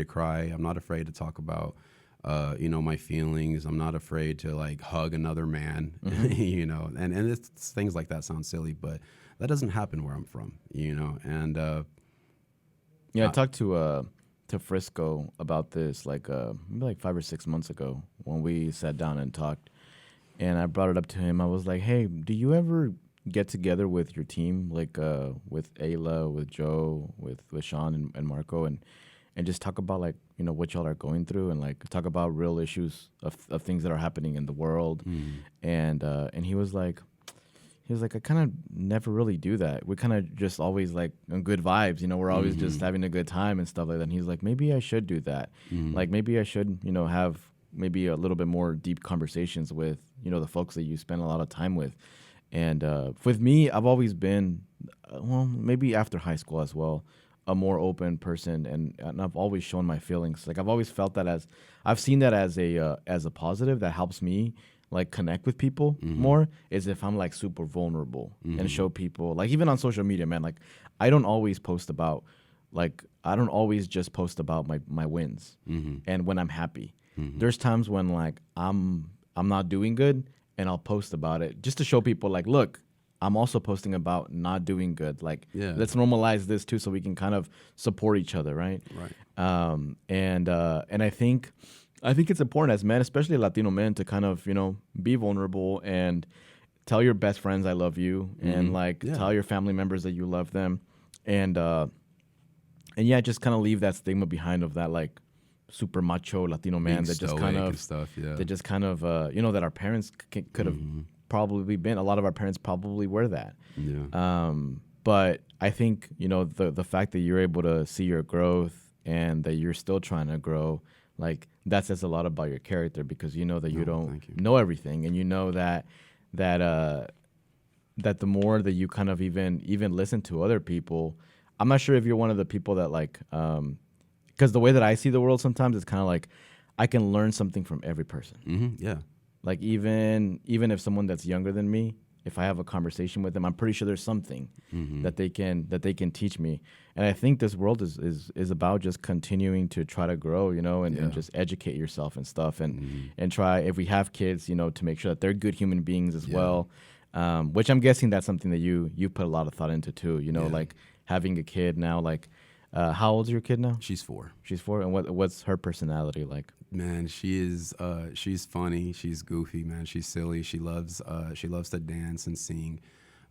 B: cry. I'm not afraid to talk about my feelings. I'm not afraid to like hug another man, and it's things like that sound silly, but that doesn't happen where I'm from, and
A: I talked to Frisco about this maybe like 5 or 6 months ago when we sat down and talked, and I brought it up to him. I was like, hey, do you ever get together with your team, like with Ayla, with Joe, with Sean and Marco, and just talk about like what y'all are going through, and like talk about real issues of things that are happening in the world. And he was like, I kind of never really do that. We kind of just always like on good vibes, we're always just having a good time and stuff like that. And he's like, maybe I should do that. Like maybe I should have maybe a little bit more deep conversations with the folks that you spend a lot of time with. And with me, I've always been, maybe after high school as well, a more open person, and I've always shown my feelings. Like I've always felt that I've seen that as a positive that helps me like connect with people more, is if I'm like super vulnerable and show people, like even on social media, man, like I don't always post about, like I don't always just post about my wins and when I'm happy. There's times when like I'm not doing good, and I'll post about it just to show people like, look, I'm also posting about not doing good. Like, let's normalize this too, so we can kind of support each other, right?
B: Right.
A: And I think it's important as men, especially Latino men, to kind of be vulnerable and tell your best friends I love you, and like tell your family members that you love them, and just kind of leave that stigma behind of that like super macho Latino man that just kind of
B: stuff,
A: that just kind of that our parents could have probably been. A lot of our parents probably were that. But I think the fact that you're able to see your growth and that you're still trying to grow, like that says a lot about your character, because you don't know everything, and that the more that you kind of even listen to other people. I'm not sure if you're one of the people that like because the way that I see the world sometimes, it's kind of like I can learn something from every person. Like even if someone that's younger than me, if I have a conversation with them, I'm pretty sure there's something that they can teach me. And I think this world is about just continuing to try to grow, and just educate yourself and stuff, and try, if we have kids, to make sure that they're good human beings as well. Which I'm guessing that's something that you put a lot of thought into too. Like having a kid now, like. How old is your kid now?
B: She's 4.
A: She's 4, and what's her personality like?
B: Man, she's funny. She's goofy, man. She's silly. She loves to dance and sing.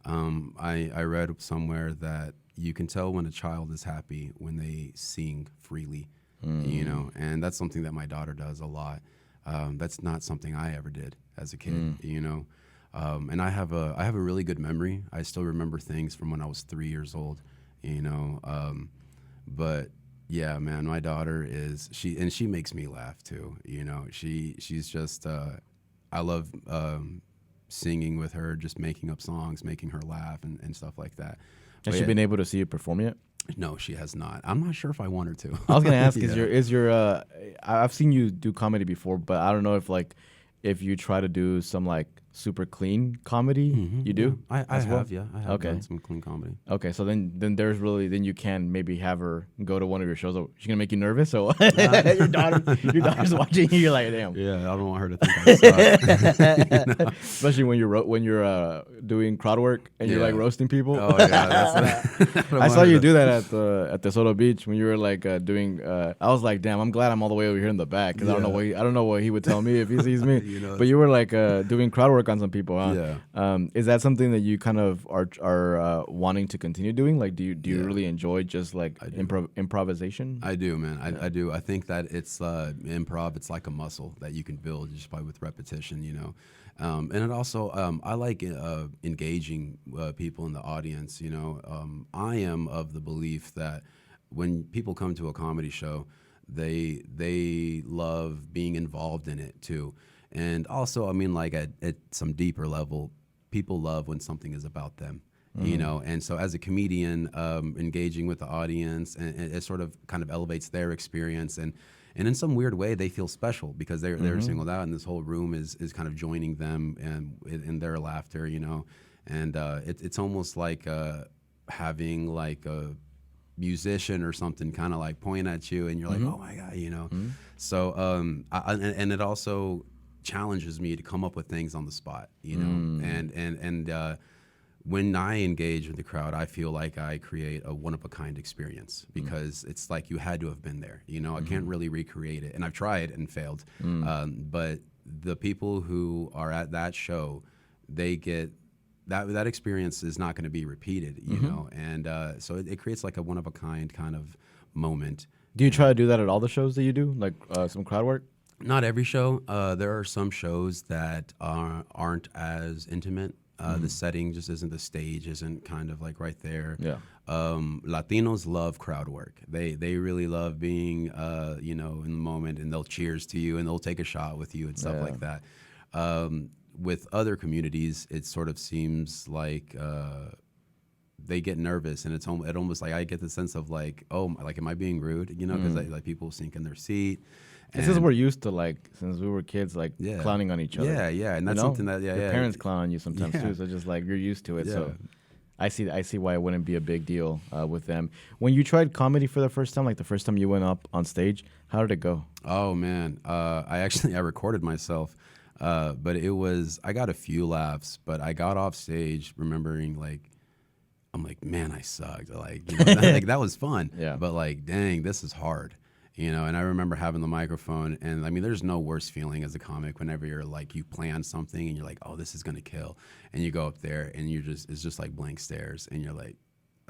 B: I read somewhere that you can tell when a child is happy when they sing freely, and that's something that my daughter does a lot. That's not something I ever did as a kid, and I have a really good memory. I still remember things from when I was 3 years old, But yeah, man, my daughter she makes me laugh too. She's just I love singing with her, just making up songs, making her laugh and stuff like that.
A: Has she been able to see you perform yet?
B: No, she has not. I'm not sure if I want her to.
A: I was gonna ask, is your I've seen you do comedy before, but I don't know if you try to do some like super clean comedy. You do?
B: I have done some clean comedy.
A: Okay, so then then you can maybe have her go to one of your shows. Oh, she's gonna make you nervous, so your daughter's watching you. You're like, damn.
B: Yeah, I don't want her to think I suck.
A: Especially when you're doing crowd work and you're like roasting people.
B: Oh yeah,
A: I saw you do that at the Soto Beach when you were like doing. I was like, damn, I'm glad I'm all the way over here in the back, because I don't know what he would tell me if he sees me. But you were like doing crowd work on some people, huh?
B: Yeah.
A: Is that something that you kind of are wanting to continue doing? Like, do you really enjoy just like improvisation?
B: I do, man. I do. I think that it's improv. It's like a muscle that you can build just with repetition, and it also I like engaging people in the audience. I am of the belief that when people come to a comedy show, they love being involved in it too. And also, I mean, like at some deeper level, people love when something is about them, And so as a comedian, engaging with the audience, and it sort of kind of elevates their experience. And in some weird way, they feel special because they're singled out, and this whole room is kind of joining them and in their laughter, And it's almost like having like a musician or something kind of like point at you, and you're like, oh my god, you know. So and it also challenges me to come up with things on the spot, you know. And when I engage with the crowd, I feel like I create a one of a kind experience because it's like you had to have been there, you know. I can't really recreate it, and I've tried and failed. But the people who are at that show, they get that experience is not going to be repeated, you know. And so it creates like a one of a kind of moment.
A: Do you try to do that at all the shows that you do, like some crowd work?
B: Not every show. There are some shows that aren't as intimate. The setting just isn't, the stage isn't kind of like right there.
A: Yeah.
B: Latinos love crowd work. They really love being, you know, in the moment, and they'll cheers to you and they'll take a shot with you and stuff like that. With other communities, it sort of seems like they get nervous, and it almost like I get the sense of like, oh, like am I being rude? You know, because like people sink in their seat.
A: This is we're used to, like, since we were kids, like clowning on each other.
B: Yeah, and that's something that
A: your parents clown on you sometimes too. So just like you're used to it. So I see why it wouldn't be a big deal with them. When you tried comedy for the first time, like the first time you went up on stage, how did it go?
B: Oh man, I recorded myself, but I got a few laughs, but I got off stage remembering like, I'm like, man, I sucked. Like, you know, like that was fun.
A: Yeah.
B: But like, dang, this is hard. You know, and I remember having the microphone, and I mean, there's no worse feeling as a comic whenever you're like, you plan something and you're like, oh, this is gonna kill, and you go up there and it's just like blank stares, and you're like,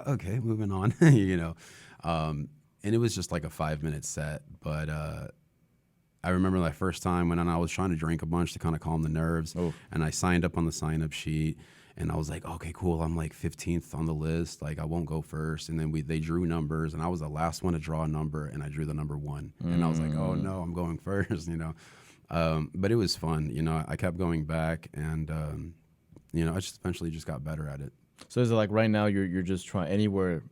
B: okay, moving on, you know, and it was just like a 5-minute set, but I remember my first time when I was trying to drink a bunch to kind of calm the nerves, and I signed up on the sign-up sheet. And I was like, okay, cool. I'm like 15th on the list. Like I won't go first. And then they drew numbers, and I was the last one to draw a number, and I drew the number 1. And I was like, oh no, I'm going first, you know. But it was fun, you know. I kept going back, and you know, I just eventually just got better at it.
A: So is it like right now you're just trying anywhere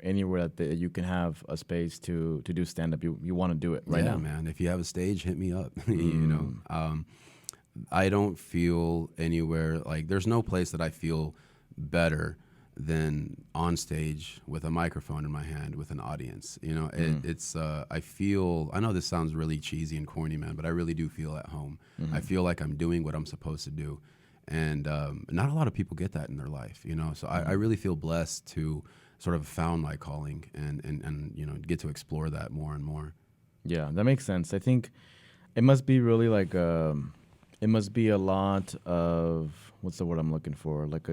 A: that you can have a space to do stand up, you want to do it right now?
B: Yeah, man. If you have a stage, hit me up. You know. I don't feel anywhere, like there's no place that I feel better than on stage with a microphone in my hand with an audience. You know, it's I know this sounds really cheesy and corny, man, but I really do feel at home. I feel like I'm doing what I'm supposed to do. And not a lot of people get that in their life, you know. So I really feel blessed to sort of found my calling and you know, get to explore that more and more.
A: Yeah, that makes sense. I think it must be really like it must be a lot of, what's the word I'm looking for? Like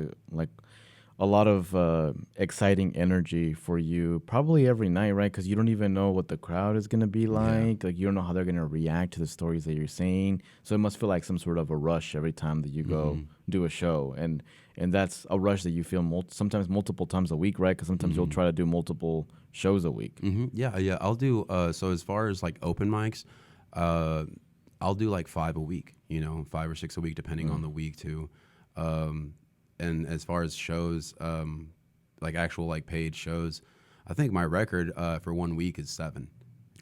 A: a lot of exciting energy for you, probably every night, right? Because you don't even know what the crowd is gonna be like. Like you don't know how they're gonna react to the stories that you're saying. So it must feel like some sort of a rush every time that you go do a show, and that's a rush that you feel sometimes multiple times a week, right? Because sometimes you'll try to do multiple shows a week.
B: Yeah. I'll do. So as far as like open mics, I'll do like 5 a week, you know, 5 or 6 a week, depending on the week too. And as far as shows, like actual like paid shows, I think my record for 1 week is 7.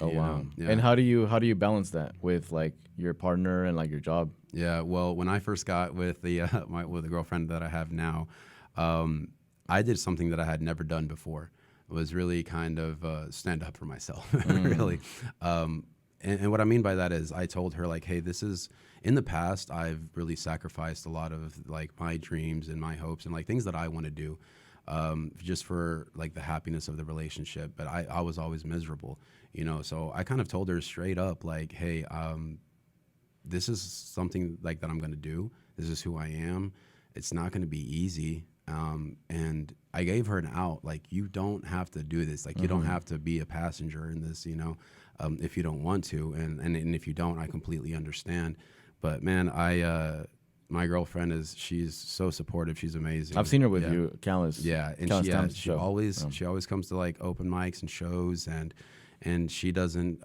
A: Oh wow! Yeah. And how do you balance that with like your partner and like your job?
B: Yeah, well, when I first got with the with the girlfriend that I have now, I did something that I had never done before. It was really kind of stand up for myself, really. And what I mean by that is I told her, like, hey, this is, in the past, I've really sacrificed a lot of, like, my dreams and my hopes and, like, things that I want to do just for, like, the happiness of the relationship. But I was always miserable, you know. So I kind of told her straight up, like, hey, this is something, like, that I'm going to do. This is who I am. It's not going to be easy. And I gave her an out, like, you don't have to do this. Like, you don't have to be a passenger in this, you know. If you don't want to, and if you don't, I completely understand. But man, my girlfriend she's so supportive. She's amazing.
A: I've seen her with you countless.
B: Yeah, and she always comes to like open mics and shows, and she doesn't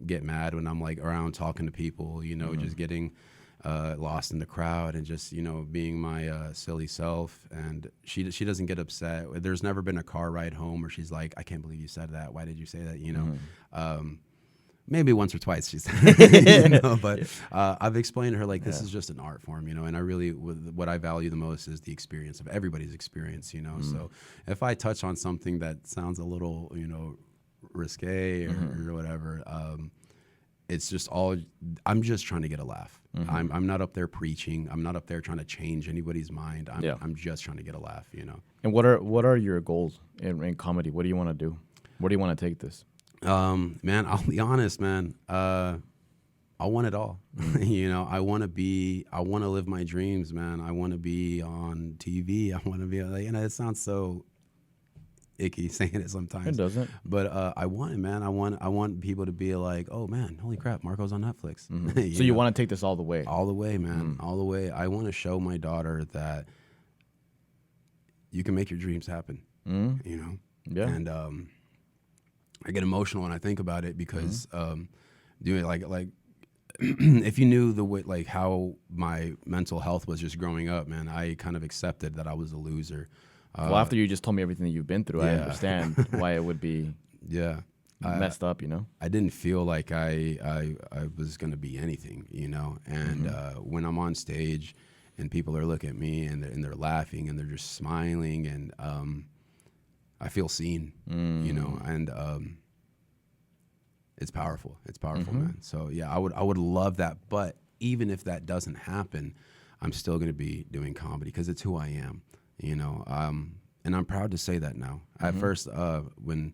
B: get mad when I'm like around talking to people, you know, just getting lost in the crowd and just, you know, being my silly self. And she doesn't get upset. There's never been a car ride home where she's like, I can't believe you said that. Why did you say that? You know. maybe once or twice, she said. But I've explained to her, like, this is just an art form, and I really, what I value the most is the experience of everybody's experience, So if I touch on something that sounds a little, risque or whatever, it's just I'm just trying to get a laugh. I'm not up there preaching. I'm not up there trying to change anybody's mind. I'm just trying to get a laugh,
A: And what are your goals in comedy? What do you want to do? Where do you want to take this?
B: Man, I'll be honest, man. I want it all. I want to live my dreams, man. I want to be on TV. I want to be like, it sounds so icky saying it sometimes.
A: It doesn't.
B: But I want it, man. I want people to be like, oh man, holy crap, Marco's on Netflix.
A: So you want to take this all the way?
B: All the way, man. All the way. I want to show my daughter that you can make your dreams happen.
A: Yeah.
B: And I get emotional when I think about it because doing like if you knew the way, like how my mental health was just growing up, man, I kind of accepted that I was a loser.
A: Well, after you just told me everything that you've been through, I understand why it would be messed up,
B: I didn't feel like I was going to be anything, and when I'm on stage and people are looking at me and they're laughing and they're just smiling and I feel seen, and it's powerful. It's powerful, man. So yeah, I would love that. But even if that doesn't happen, I'm still going to be doing comedy because it's who I am, and I'm proud to say that now. At first, when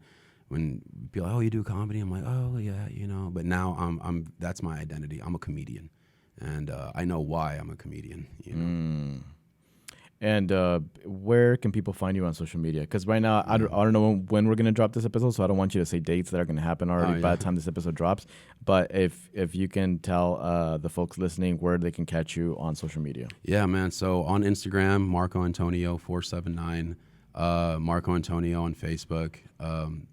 B: people, oh, you do comedy, I'm like, oh yeah, But now I'm that's my identity. I'm a comedian, and I know why I'm a comedian.
A: And where can people find you on social media? Because right now, I don't know when we're going to drop this episode, so I don't want you to say dates that are going to happen already by the time this episode drops. But if you can tell the folks listening where they can catch you on social media.
B: Yeah, man. So on Instagram, Marco Antonio 479, Marco Antonio on Facebook.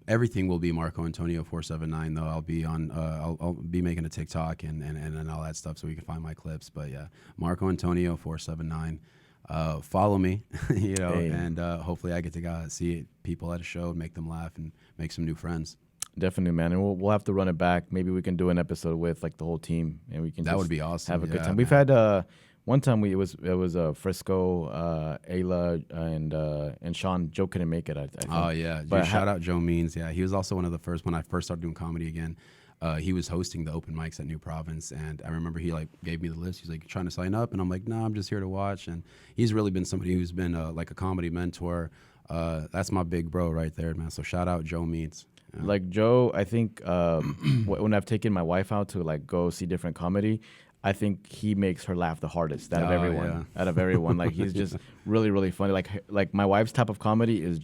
B: Everything will be Marco Antonio 479 though. I'll be on. I'll be making a TikTok and all that stuff so we can find my clips. But yeah, Marco Antonio 479. Follow me, and hopefully I get to see people at a show, make them laugh, and make some new friends.
A: Definitely, man. And we'll have to run it back. Maybe we can do an episode with like the whole team, and we can.
B: That would be awesome.
A: Have a good time. We've had one time it was Frisco, Ayla, and Sean. Joe couldn't make it. I think.
B: Oh yeah, but shout out Joe Means. Yeah, he was also one of the first when I first started doing comedy again. He was hosting the open mics at New Province, and I remember he gave me the list. He's like, trying to sign up, and I'm like, no, I'm just here to watch. And he's really been somebody who's been like a comedy mentor. That's my big bro right there, man. So shout out Joe Means. Yeah.
A: Like Joe, I think when I've taken my wife out to like go see different comedy, I think he makes her laugh the hardest out of everyone. Yeah. Out of everyone, like he's just really, really funny. Like my wife's type of comedy is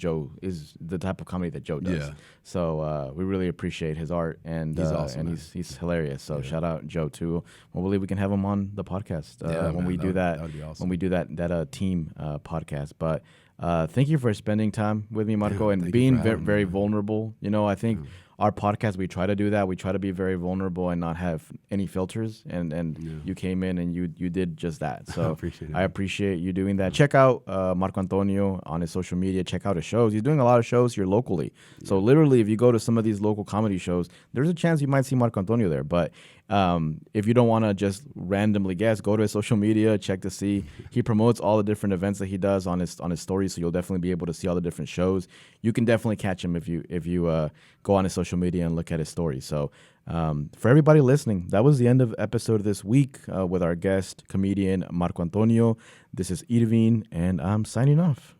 A: the type of comedy that Joe does. Yeah. So we really appreciate his art, and he's awesome, and he's hilarious. So shout out Joe too. We'll believe we can have him on the podcast when we do that. That would be awesome. When we do that team podcast, but. Thank you for spending time with me, Marco, and being very vulnerable. I think our podcast, we try to do that. We try to be very vulnerable and not have any filters. And you came in and you did just that. So I appreciate you doing that. Check out Marco Antonio on his social media. Check out his shows. He's doing a lot of shows here locally. So literally, if you go to some of these local comedy shows, there's a chance you might see Marco Antonio there. But if you don't want to just randomly guess, go to his social media, check to see. He promotes all the different events that he does on his stories, so you'll definitely be able to see all the different shows. You can definitely catch him if you go on his social media and look at his stories. So for everybody listening, that was the end of episode this week with our guest comedian Marco Antonio. This is Irvin, and I'm signing off.